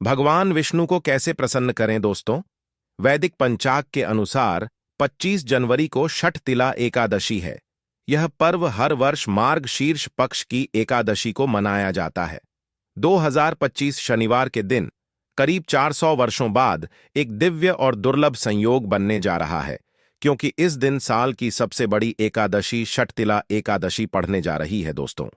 भगवान विष्णु को कैसे प्रसन्न करें दोस्तों? वैदिक पंचाग के अनुसार 25 जनवरी को षठतिला एकादशी है। यह पर्व हर वर्ष मार्ग शीर्ष पक्ष की एकादशी को मनाया जाता है। 2025 शनिवार के दिन करीब 400 वर्षों बाद एक दिव्य और दुर्लभ संयोग बनने जा रहा है, क्योंकि इस दिन साल की सबसे बड़ी एकादशी षठतिला एकादशी पड़ने जा रही है दोस्तों।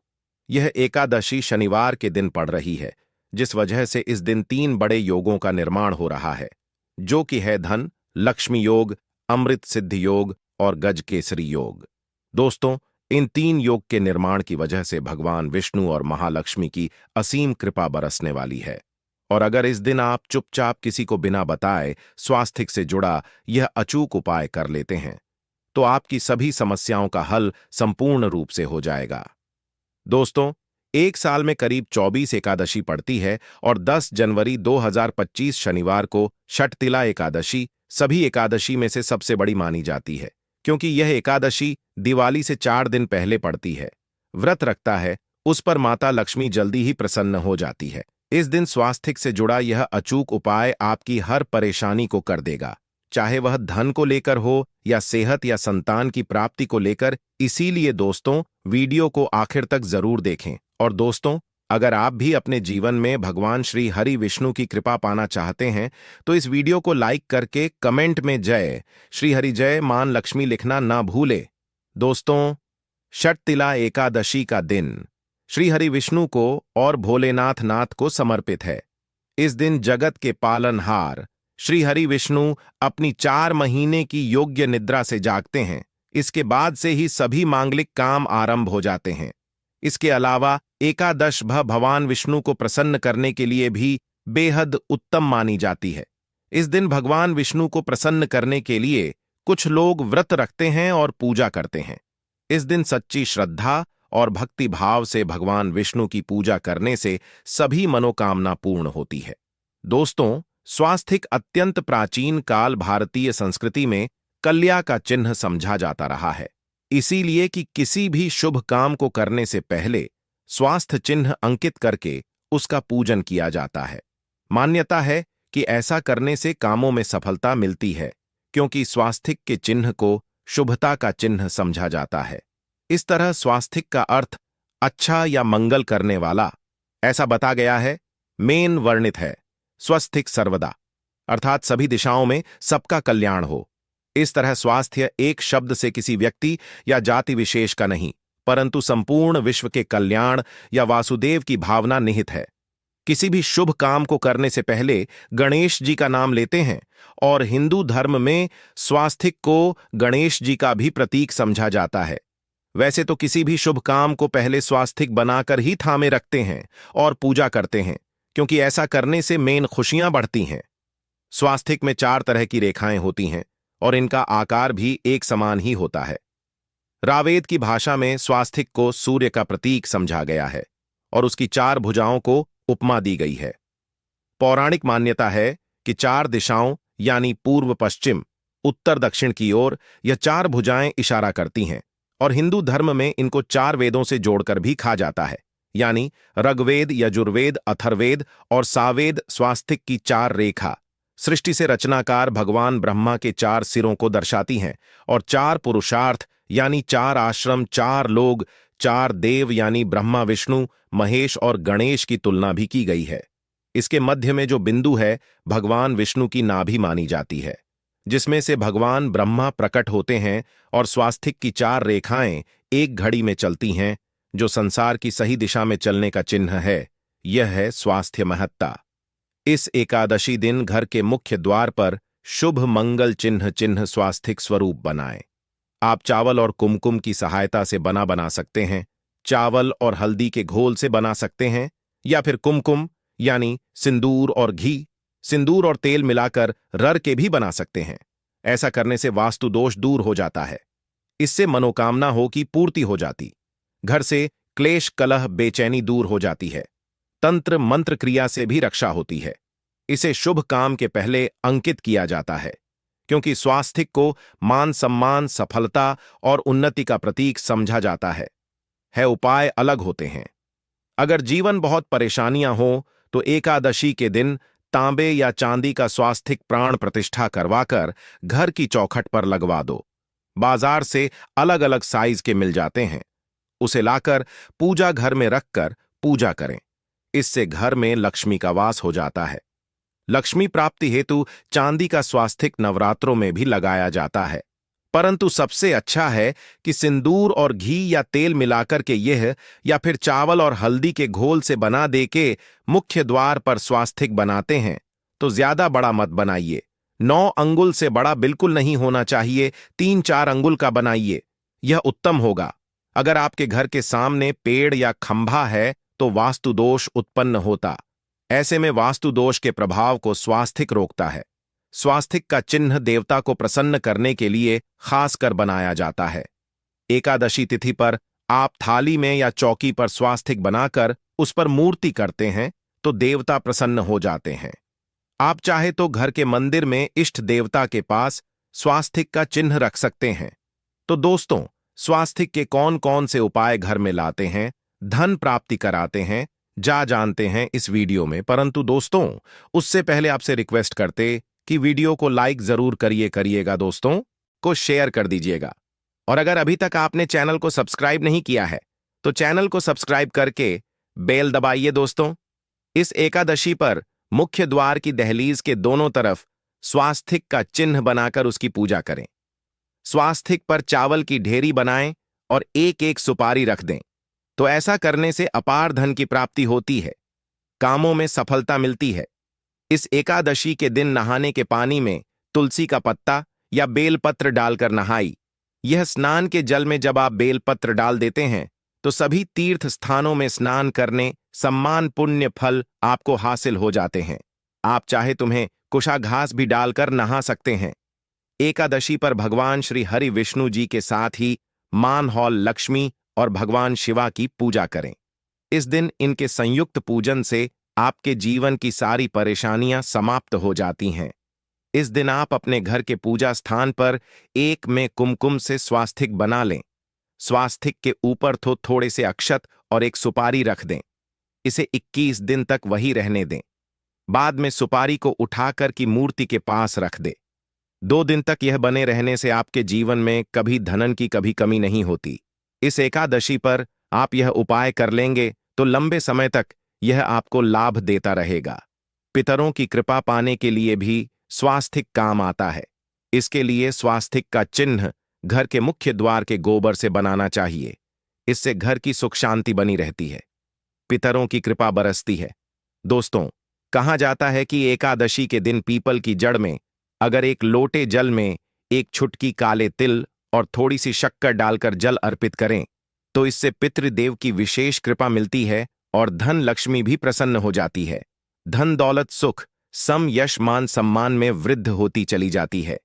यह एकादशी शनिवार के दिन पड़ रही है, जिस वजह से इस दिन 3 बड़े योगों का निर्माण हो रहा है, जो कि है धन, लक्ष्मी योग, अमृत सिद्धि योग और गजकेसरी योग। दोस्तों, इन 3 योग के निर्माण की वजह से भगवान विष्णु और महालक्ष्मी की असीम कृपा बरसने वाली है। और अगर इस दिन आप चुपचाप किसी को बिना बताए स्वास्थ्य से जुड़ा यह अचूक उपाय कर लेते हैं, तो आपकी सभी समस्याओं का हल संपूर्ण रूप से हो जाएगा। दोस्तों, एक साल में करीब 24 एकादशी पड़ती है और 10 जनवरी 2025 शनिवार को षठतिला एकादशी सभी एकादशी में से सबसे बड़ी मानी जाती है, क्योंकि यह एकादशी दिवाली से 4 दिन पहले पड़ती है। व्रत रखता है उस पर माता लक्ष्मी जल्दी ही प्रसन्न हो जाती है। इस दिन स्वास्थ्य से जुड़ा यह अचूक उपाय आपकी हर परेशानी को कर देगा, चाहे वह धन को लेकर हो या सेहत या संतान की प्राप्ति को लेकर। इसीलिए दोस्तों, वीडियो को आखिर तक जरूर देखें। और दोस्तों, अगर आप भी अपने जीवन में भगवान श्री हरि विष्णु की कृपा पाना चाहते हैं, तो इस वीडियो को लाइक करके कमेंट में जय श्री हरि जय मान लक्ष्मी लिखना ना भूले। दोस्तों, षठतिला एकादशी का दिन श्री हरि विष्णु को और भोलेनाथ नाथ को समर्पित है। इस दिन जगत के पालनहार श्री हरि विष्णु अपनी 4 महीने की योग्य निद्रा से जागते हैं। इसके बाद से ही सभी मांगलिक काम आरंभ हो जाते हैं। इसके अलावा एकादश भगवान विष्णु को प्रसन्न करने के लिए भी बेहद उत्तम मानी जाती है। इस दिन भगवान विष्णु को प्रसन्न करने के लिए कुछ लोग व्रत रखते हैं और पूजा करते हैं। इस दिन सच्ची श्रद्धा और भक्ति भाव से भगवान विष्णु की पूजा करने से सभी मनोकामना पूर्ण होती है। दोस्तों, स्वास्थिक अत्यंत प्राचीन काल भारतीय संस्कृति में कल्या का चिन्ह समझा जाता रहा है। इसीलिए कि किसी भी शुभ काम को करने से पहले स्वास्थ्य चिन्ह अंकित करके उसका पूजन किया जाता है। मान्यता है कि ऐसा करने से कामों में सफलता मिलती है, क्योंकि स्वास्थिक के चिन्ह को शुभता का चिन्ह समझा जाता है। इस तरह स्वास्थिक का अर्थ अच्छा या मंगल करने वाला ऐसा बता गया है। मेन वर्णित है स्वस्थिक सर्वदा, अर्थात सभी दिशाओं में सबका कल्याण हो। इस तरह स्वास्थ्य एक शब्द से किसी व्यक्ति या जाति विशेष का नहीं, परंतु संपूर्ण विश्व के कल्याण या वासुदेव की भावना निहित है। किसी भी शुभ काम को करने से पहले गणेश जी का नाम लेते हैं, और हिंदू धर्म में स्वास्थिक को गणेश जी का भी प्रतीक समझा जाता है। वैसे तो किसी भी शुभ काम को पहले स्वास्थिक बनाकर ही थामे रखते हैं और पूजा करते हैं, क्योंकि ऐसा करने से मेन खुशियां बढ़ती हैं। स्वास्थिक में 4 तरह की रेखाएं होती हैं और इनका आकार भी एक समान ही होता है। रावेद की भाषा में स्वास्थिक को सूर्य का प्रतीक समझा गया है और उसकी 4 भुजाओं को उपमा दी गई है। पौराणिक मान्यता है कि 4 दिशाओं यानी पूर्व पश्चिम उत्तर दक्षिण की ओर यह 4 भुजाएं इशारा करती हैं, और हिंदू धर्म में इनको 4 वेदों से जोड़कर भी कहा जाता है, यानी ऋग्वेद, यजुर्वेद, अथर्ववेद और सावेद। स्वास्थिक की 4 रेखा सृष्टि से रचनाकार भगवान ब्रह्मा के 4 सिरों को दर्शाती हैं, और 4 पुरुषार्थ यानी 4 आश्रम, 4 लोग, 4 देव यानी ब्रह्मा, विष्णु, महेश और गणेश की तुलना भी की गई है। इसके मध्य में जो बिंदु है भगवान विष्णु की नाभि मानी जाती है, जिसमें से भगवान ब्रह्मा प्रकट होते हैं, और स्वास्थिक की 4 रेखाएं एक घड़ी में चलती हैं, जो संसार की सही दिशा में चलने का चिन्ह है। यह है स्वास्थ्य महत्ता। इस एकादशी दिन घर के मुख्य द्वार पर शुभ मंगल चिन्ह स्वास्थिक स्वरूप बनाएं। आप चावल और कुमकुम की सहायता से बना सकते हैं, चावल और हल्दी के घोल से बना सकते हैं, या फिर कुमकुम यानी सिंदूर और घी, सिंदूर और तेल मिलाकर रर के भी बना सकते हैं। ऐसा करने से वास्तु दोष दूर हो जाता है। इससे मनोकामना हो की पूर्ति हो जाती, घर से क्लेश कलह बेचैनी दूर हो जाती है, तंत्र मंत्र क्रिया से भी रक्षा होती है। इसे शुभ काम के पहले अंकित किया जाता है, क्योंकि स्वास्थिक को मान सम्मान, सफलता और उन्नति का प्रतीक समझा जाता है। उपाय अलग होते हैं। अगर जीवन बहुत परेशानियां हो तो एकादशी के दिन तांबे या चांदी का स्वास्तिक प्राण प्रतिष्ठा करवाकर घर की चौखट पर लगवा दो। बाजार से अलग अलग साइज के मिल जाते हैं। उसे लाकर पूजा घर में रखकर पूजा करें। इससे घर में लक्ष्मी का वास हो जाता है। लक्ष्मी प्राप्ति हेतु चांदी का स्वास्तिक नवरात्रों में भी लगाया जाता है, परंतु सबसे अच्छा है कि सिंदूर और घी या तेल मिलाकर के यह या फिर चावल और हल्दी के घोल से बना दे के मुख्य द्वार पर स्वास्तिक बनाते हैं तो ज्यादा बड़ा मत बनाइए। 9 अंगुल से बड़ा बिल्कुल नहीं होना चाहिए, 3-4 अंगुल का बनाइए, यह उत्तम होगा। अगर आपके घर के सामने पेड़ या खंभा है तो वास्तु दोष उत्पन्न होता। ऐसे में वास्तु दोष के प्रभाव को स्वास्तिक रोकता है। स्वास्तिक का चिन्ह देवता को प्रसन्न करने के लिए खासकर बनाया जाता है। एकादशी तिथि पर आप थाली में या चौकी पर स्वास्तिक बनाकर उस पर मूर्ति करते हैं तो देवता प्रसन्न हो जाते हैं। आप चाहे तो घर के मंदिर में इष्ट देवता के पास स्वास्तिक का चिन्ह रख सकते हैं। तो दोस्तों, स्वास्तिक के कौन कौन से उपाय घर में लाते हैं, धन प्राप्ति कराते हैं, जानते हैं इस वीडियो में। परंतु दोस्तों, उससे पहले आपसे रिक्वेस्ट करते कि वीडियो को लाइक जरूर करिएगा, दोस्तों को शेयर कर दीजिएगा। और अगर अभी तक आपने चैनल को सब्सक्राइब नहीं किया है तो चैनल को सब्सक्राइब करके बेल दबाइए। दोस्तों, इस एकादशी पर मुख्य द्वार की दहलीज के दोनों तरफ स्वास्तिक का चिन्ह बनाकर उसकी पूजा करें। स्वास्तिक पर चावल की ढेरी बनाएं और एक एक सुपारी रख दें। तो ऐसा करने से अपार धन की प्राप्ति होती है, कामों में सफलता मिलती है। इस एकादशी के दिन नहाने के पानी में तुलसी का पत्ता या बेलपत्र डालकर नहाई। यह स्नान के जल में जब आप बेलपत्र डाल देते हैं तो सभी तीर्थ स्थानों में स्नान करने सम्मान पुण्य फल आपको हासिल हो जाते हैं। आप चाहे तुम्हें कुशाघास भी डालकर नहा सकते हैं। एकादशी पर भगवान श्री हरि विष्णु जी के साथ ही मान हॉल लक्ष्मी और भगवान शिवा की पूजा करें। इस दिन इनके संयुक्त पूजन से आपके जीवन की सारी परेशानियां समाप्त हो जाती हैं। इस दिन आप अपने घर के पूजा स्थान पर एक में कुमकुम से स्वास्तिक बना लें। स्वास्तिक के ऊपर तो थोड़े से अक्षत और एक सुपारी रख दें। इसे 21 दिन तक वही रहने दें। बाद में सुपारी को उठाकर की मूर्ति के पास रख दे। 2 दिन तक यह बने रहने से आपके जीवन में कभी धन की कभी कमी नहीं होती। इस एकादशी पर आप यह उपाय कर लेंगे तो लंबे समय तक यह आपको लाभ देता रहेगा। पितरों की कृपा पाने के लिए भी स्वास्तिक काम आता है। इसके लिए स्वास्तिक का चिन्ह घर के मुख्य द्वार के गोबर से बनाना चाहिए। इससे घर की सुख शांति बनी रहती है, पितरों की कृपा बरसती है। दोस्तों, कहा जाता है कि एकादशी के दिन पीपल की जड़ में अगर एक लोटे जल में एक छुटकी काले तिल और थोड़ी सी शक्कर डालकर जल अर्पित करें तो इससे पितृदेव की विशेष कृपा मिलती है और धन लक्ष्मी भी प्रसन्न हो जाती है। धन दौलत सुख सम यश मान सम्मान में वृद्धि होती चली जाती है।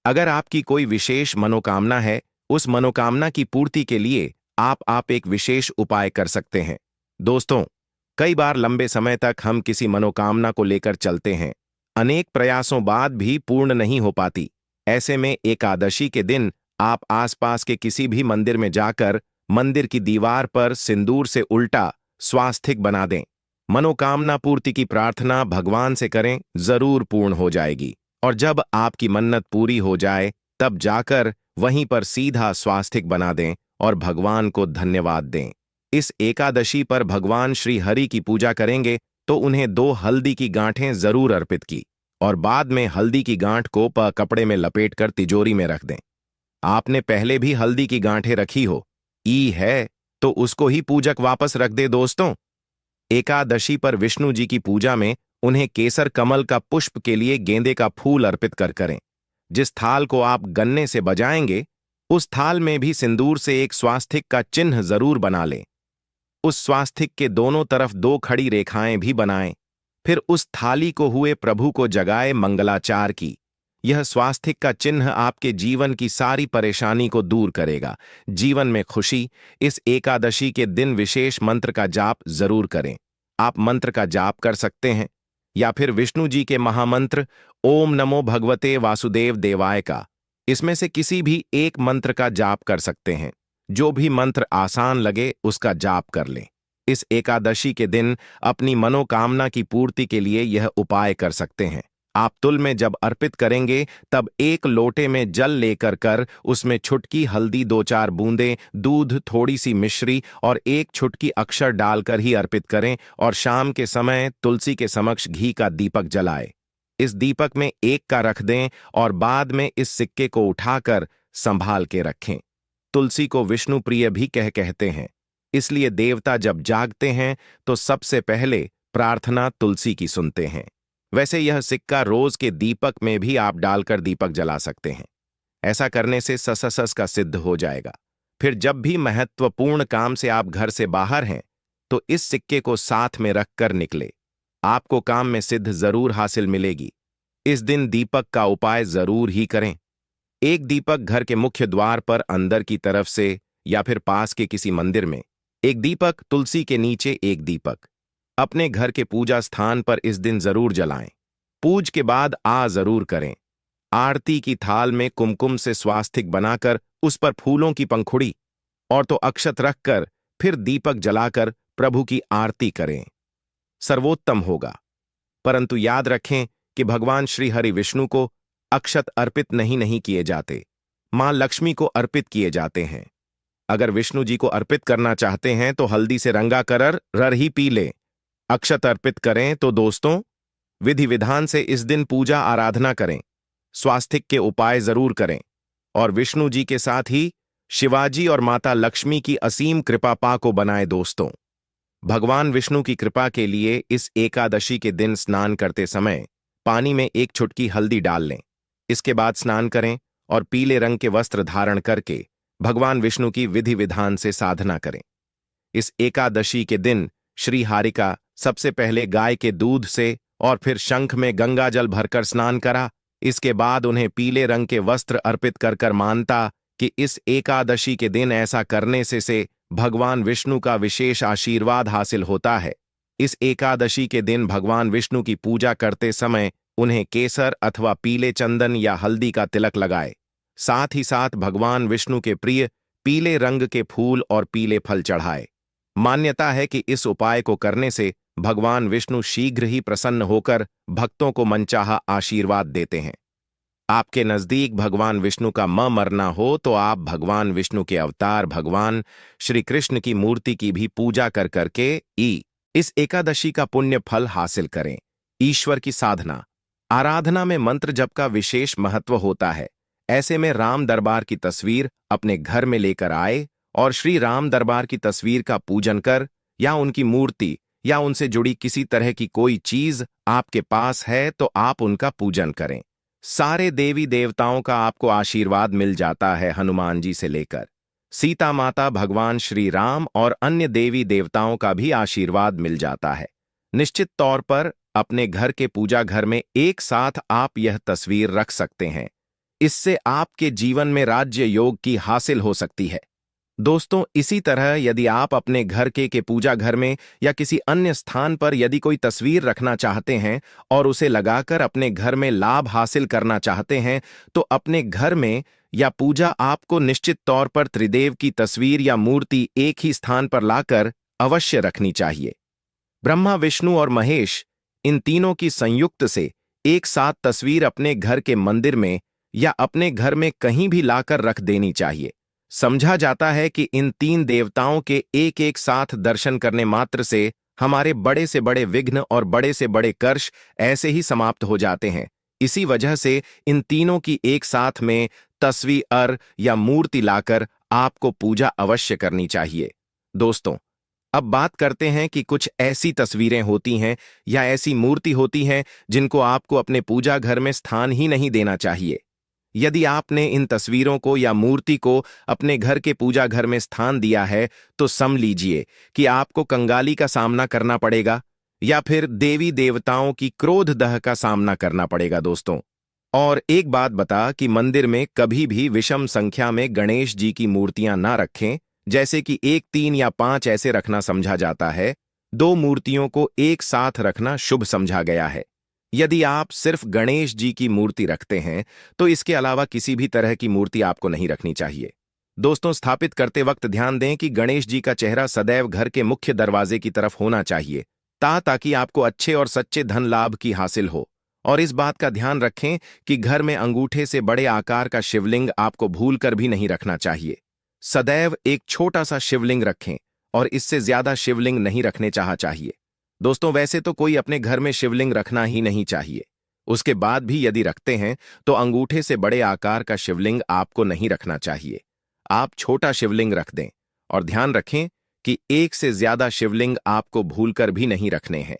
अगर आपकी कोई विशेष मनोकामना है, उस मनोकामना की पूर्ति के लिए आप एक विशेष उपाय कर सकते हैं। दोस्तों, कई बार लंबे समय तक हम किसी मनोकामना को लेकर चलते हैं, अनेक प्रयासों बाद भी पूर्ण नहीं हो पाती। ऐसे में एकादशी के दिन आप आसपास के किसी भी मंदिर में जाकर मंदिर की दीवार पर सिंदूर से उल्टा स्वास्तिक बना दें। मनोकामना पूर्ति की प्रार्थना भगवान से करें, जरूर पूर्ण हो जाएगी। और जब आपकी मन्नत पूरी हो जाए तब जाकर वहीं पर सीधा स्वास्तिक बना दें और भगवान को धन्यवाद दें। इस एकादशी पर भगवान श्री हरि की पूजा करेंगे तो उन्हें 2 हल्दी की गांठें जरूर अर्पित की और बाद में हल्दी की गांठ को कपड़े में लपेटकर तिजोरी में रख दें। आपने पहले भी हल्दी की गांठें रखी हो है तो उसको ही पूजक वापस रख दे। दोस्तों, एकादशी पर विष्णु जी की पूजा में उन्हें केसर कमल का पुष्प के लिए गेंदे का फूल अर्पित करें। जिस थाल को आप गन्ने से बजाएंगे उस थाल में भी सिंदूर से एक स्वास्तिक का चिन्ह जरूर बना लें। उस स्वास्तिक के दोनों तरफ 2 खड़ी रेखाएं भी बनाएं। फिर उस थाली को हुए प्रभु को जगाए मंगलाचार की। यह स्वास्तिक का चिन्ह आपके जीवन की सारी परेशानी को दूर करेगा, जीवन में खुशी। इस एकादशी के दिन विशेष मंत्र का जाप जरूर करें। आप मंत्र का जाप कर सकते हैं या फिर विष्णु जी के महामंत्र ओम नमो भगवते वासुदेव देवाय का, इसमें से किसी भी एक मंत्र का जाप कर सकते हैं। जो भी मंत्र आसान लगे उसका जाप कर लें। इस एकादशी के दिन अपनी मनोकामना की पूर्ति के लिए यह उपाय कर सकते हैं। आप तुल में जब अर्पित करेंगे तब एक लोटे में जल लेकर उसमें छुटकी हल्दी, 2-4 बूंदें दूध, थोड़ी सी मिश्री और एक छुटकी अक्षर डालकर ही अर्पित करें और शाम के समय तुलसी के समक्ष घी का दीपक जलाएं। इस दीपक में एक का रख दें और बाद में इस सिक्के को उठाकर संभाल के रखें। तुलसी को विष्णु प्रिय भी कहते हैं, इसलिए देवता जब जागते हैं तो सबसे पहले प्रार्थना तुलसी की सुनते हैं। वैसे यह सिक्का रोज के दीपक में भी आप डालकर दीपक जला सकते हैं। ऐसा करने से सस का सिद्ध हो जाएगा। फिर जब भी महत्वपूर्ण काम से आप घर से बाहर हैं तो इस सिक्के को साथ में रखकर निकले। आपको काम में सिद्ध जरूर हासिल मिलेगी। इस दिन दीपक का उपाय जरूर ही करें। एक दीपक घर के मुख्य द्वार पर अंदर की तरफ से या फिर पास के किसी मंदिर में एक दीपक, तुलसी के नीचे एक दीपक अपने घर के पूजा स्थान पर इस दिन जरूर जलाएं। पूज के बाद जरूर करें। आरती की थाल में कुमकुम से स्वास्तिक बनाकर उस पर फूलों की पंखुड़ी और तो अक्षत रखकर फिर दीपक जलाकर प्रभु की आरती करें। सर्वोत्तम होगा। परंतु याद रखें कि भगवान श्री हरि विष्णु को अक्षत अर्पित नहीं किए जाते, मां लक्ष्मी को अर्पित किए जाते हैं। अगर विष्णु जी को अर्पित करना चाहते हैं तो हल्दी से रंगा कर रर ही पी लें। अक्षत अर्पित करें तो दोस्तों विधि विधान से इस दिन पूजा आराधना करें, स्वास्तिक के उपाय जरूर करें और विष्णु जी के साथ ही शिवाजी और माता लक्ष्मी की असीम कृपा पा को बनाए। दोस्तों, भगवान विष्णु की कृपा के लिए इस एकादशी के दिन स्नान करते समय पानी में एक चुटकी हल्दी डाल लें। इसके बाद स्नान करें और पीले रंग के वस्त्र धारण करके भगवान विष्णु की विधि विधान से साधना करें। इस एकादशी के दिन श्री हारिका सबसे पहले गाय के दूध से और फिर शंख में गंगा जल भरकर स्नान करा। इसके बाद उन्हें पीले रंग के वस्त्र अर्पित कर मानता कि इस एकादशी के दिन ऐसा करने से भगवान विष्णु का विशेष आशीर्वाद हासिल होता है। इस एकादशी के दिन भगवान विष्णु की पूजा करते समय उन्हें केसर अथवा पीले चंदन या हल्दी का तिलक लगाए। साथ ही साथ भगवान विष्णु के प्रिय पीले रंग के फूल और पीले फल चढ़ाए। मान्यता है कि इस उपाय को करने से भगवान विष्णु शीघ्र ही प्रसन्न होकर भक्तों को मनचाहा आशीर्वाद देते हैं। आपके नजदीक भगवान विष्णु का मरना हो तो आप भगवान विष्णु के अवतार भगवान श्री कृष्ण की मूर्ति की भी पूजा करके इस एकादशी का पुण्य फल हासिल करें। ईश्वर की साधना आराधना में मंत्र जप का विशेष महत्व होता है। ऐसे में राम दरबार की तस्वीर अपने घर में लेकर आए और श्री राम दरबार की तस्वीर का पूजन कर या उनकी मूर्ति या उनसे जुड़ी किसी तरह की कोई चीज आपके पास है तो आप उनका पूजन करें। सारे देवी देवताओं का आपको आशीर्वाद मिल जाता है। हनुमान जी से लेकर सीता माता, भगवान श्री राम और अन्य देवी देवताओं का भी आशीर्वाद मिल जाता है। निश्चित तौर पर अपने घर के पूजा घर में एक साथ आप यह तस्वीर रख सकते हैं। इससे आपके जीवन में राज्य योग की हासिल हो सकती है। दोस्तों, इसी तरह यदि आप अपने घर के पूजा घर में या किसी अन्य स्थान पर यदि कोई तस्वीर रखना चाहते हैं और उसे लगाकर अपने घर में लाभ हासिल करना चाहते हैं तो अपने घर में या पूजा आपको निश्चित तौर पर त्रिदेव की तस्वीर या मूर्ति एक ही स्थान पर लाकर अवश्य रखनी चाहिए। ब्रह्मा, विष्णु और महेश इन तीनों की संयुक्त से एक साथ तस्वीर अपने घर के मंदिर में या अपने घर में कहीं भी लाकर रख देनी चाहिए। समझा जाता है कि इन तीन देवताओं के एक एक साथ दर्शन करने मात्र से हमारे बड़े से बड़े विघ्न और बड़े से बड़े कर्ष ऐसे ही समाप्त हो जाते हैं। इसी वजह से इन तीनों की एक साथ में तस्वीर या मूर्ति लाकर आपको पूजा अवश्य करनी चाहिए। दोस्तों, अब बात करते हैं कि कुछ ऐसी तस्वीरें होती हैं या ऐसी मूर्ति होती हैं जिनको आपको अपने पूजा घर में स्थान ही नहीं देना चाहिए। यदि आपने इन तस्वीरों को या मूर्ति को अपने घर के पूजा घर में स्थान दिया है तो समझ लीजिए कि आपको कंगाली का सामना करना पड़ेगा या फिर देवी देवताओं की क्रोध दह का सामना करना पड़ेगा। दोस्तों, और एक बात बता कि मंदिर में कभी भी विषम संख्या में गणेश जी की मूर्तियां ना रखें, जैसे कि 1, 3 या 5 ऐसे रखना समझा जाता है। 2 मूर्तियों को एक साथ रखना शुभ समझा गया है। यदि आप सिर्फ गणेश जी की मूर्ति रखते हैं तो इसके अलावा किसी भी तरह की मूर्ति आपको नहीं रखनी चाहिए। दोस्तों, स्थापित करते वक्त ध्यान दें कि गणेश जी का चेहरा सदैव घर के मुख्य दरवाजे की तरफ होना चाहिए, ताकि आपको अच्छे और सच्चे धन लाभ की हासिल हो। और इस बात का ध्यान रखें कि घर में अंगूठे से बड़े आकार का शिवलिंग आपको भूलकर भी नहीं रखना चाहिए। सदैव एक छोटा सा शिवलिंग रखें और इससे ज्यादा शिवलिंग नहीं रखने चाहिए। दोस्तों, वैसे तो कोई अपने घर में शिवलिंग रखना ही नहीं चाहिए। उसके बाद भी यदि रखते हैं तो अंगूठे से बड़े आकार का शिवलिंग आपको नहीं रखना चाहिए। आप छोटा शिवलिंग रख दें और ध्यान रखें कि एक से ज्यादा शिवलिंग आपको भूलकर भी नहीं रखने हैं।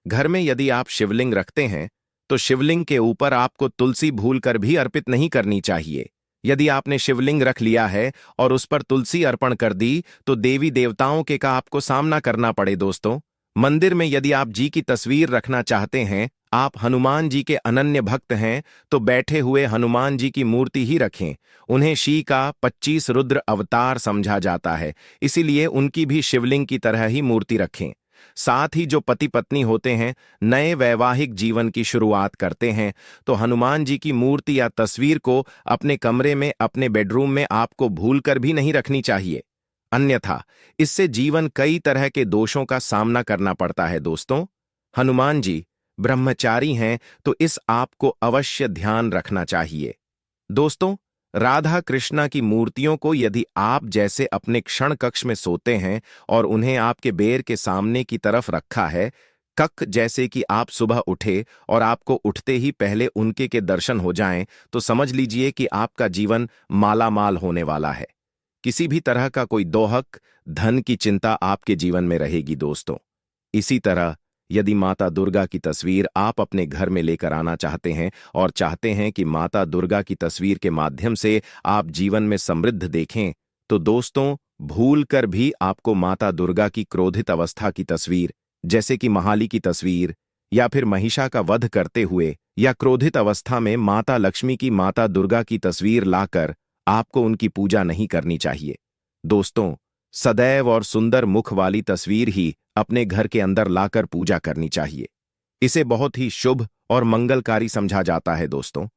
घर में यदि आप शिवलिंग रखते हैं तो शिवलिंग के ऊपर आपको तुलसी भूलकर भी अर्पित नहीं करनी चाहिए। यदि आपने शिवलिंग रख लिया है और उस पर तुलसी अर्पण कर दी तो देवी देवताओं के का आपको सामना करना पड़े। दोस्तों, मंदिर में यदि आप जी की तस्वीर रखना चाहते हैं, आप हनुमान जी के अनन्य भक्त हैं, तो बैठे हुए हनुमान जी की मूर्ति ही रखें। उन्हें शी का 25 रुद्र अवतार समझा जाता है, इसीलिए उनकी भी शिवलिंग की तरह ही मूर्ति रखें। साथ ही जो पति पत्नी होते हैं, नए वैवाहिक जीवन की शुरुआत करते हैं, तो हनुमान जी की मूर्ति या तस्वीर को अपने कमरे में, अपने बेडरूम में आपको भूलकर भी नहीं रखनी चाहिए। अन्यथा इससे जीवन कई तरह के दोषों का सामना करना पड़ता है। दोस्तों, हनुमान जी ब्रह्मचारी हैं, तो इस आपको अवश्य ध्यान रखना चाहिए। दोस्तों, राधा कृष्णा की मूर्तियों को यदि आप जैसे अपने क्षण कक्ष में सोते हैं और उन्हें आपके बेर के सामने की तरफ रखा है, कक जैसे कि आप सुबह उठे और आपको उठते ही पहले उनके के दर्शन हो जाएं, तो समझ लीजिए कि आपका जीवन मालामाल होने वाला है। किसी भी तरह का कोई दोहक, धन की चिंता आपके जीवन में रहेगी। दोस्तों, इसी तरह यदि माता दुर्गा की तस्वीर आप अपने घर में लेकर आना चाहते हैं और चाहते हैं कि माता दुर्गा की तस्वीर के माध्यम से आप जीवन में समृद्ध देखें, तो दोस्तों, भूल कर भी आपको माता दुर्गा की क्रोधित अवस्था की तस्वीर, जैसे कि महाली की तस्वीर या फिर महिषा का वध करते हुए, या क्रोधित अवस्था में माता लक्ष्मी की, माता दुर्गा की तस्वीर लाकर आपको उनकी पूजा नहीं करनी चाहिए। दोस्तों, सदैव और सुंदर मुख वाली तस्वीर ही अपने घर के अंदर लाकर पूजा करनी चाहिए। इसे बहुत ही शुभ और मंगलकारी समझा जाता है। दोस्तों,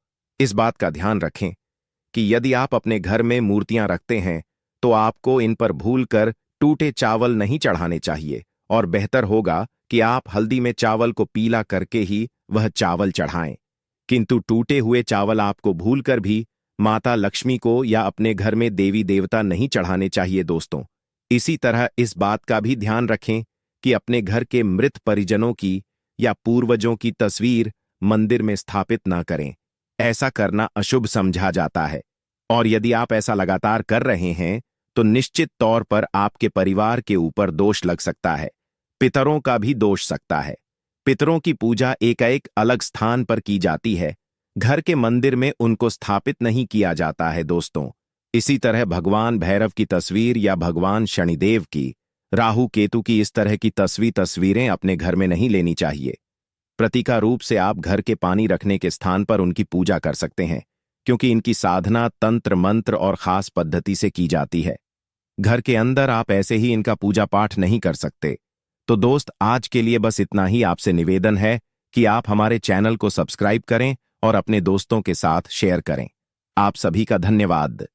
इस बात का ध्यान रखें कि यदि आप अपने घर में मूर्तियां रखते हैं तो आपको इन पर भूलकर टूटे चावल नहीं चढ़ाने चाहिए, और बेहतर होगा कि आप हल्दी में चावल को पीला करके ही वह चावल चढ़ाएं। किंतु टूटे हुए चावल आपको भूलकर भी माता लक्ष्मी को या अपने घर में देवी देवता नहीं चढ़ाने चाहिए। दोस्तों, इसी तरह इस बात का भी ध्यान रखें कि अपने घर के मृत परिजनों की या पूर्वजों की तस्वीर मंदिर में स्थापित ना करें। ऐसा करना अशुभ समझा जाता है, और यदि आप ऐसा लगातार कर रहे हैं तो निश्चित तौर पर आपके परिवार के ऊपर दोष लग सकता है। पितरों का भी दोष सकता है। पितरों की पूजा एक अलग स्थान पर की जाती है, घर के मंदिर में उनको स्थापित नहीं किया जाता है। दोस्तों, इसी तरह भगवान भैरव की तस्वीर या भगवान शनिदेव की, राहु केतु की इस तरह की तस्वीरें अपने घर में नहीं लेनी चाहिए। प्रतीका रूप से आप घर के पानी रखने के स्थान पर उनकी पूजा कर सकते हैं, क्योंकि इनकी साधना तंत्र मंत्र और खास पद्धति से की जाती है। घर के अंदर आप ऐसे ही इनका पूजा पाठ नहीं कर सकते। तो दोस्त, आज के लिए बस इतना ही। आपसे निवेदन है कि आप हमारे चैनल को सब्सक्राइब करें और अपने दोस्तों के साथ शेयर करें। आप सभी का धन्यवाद।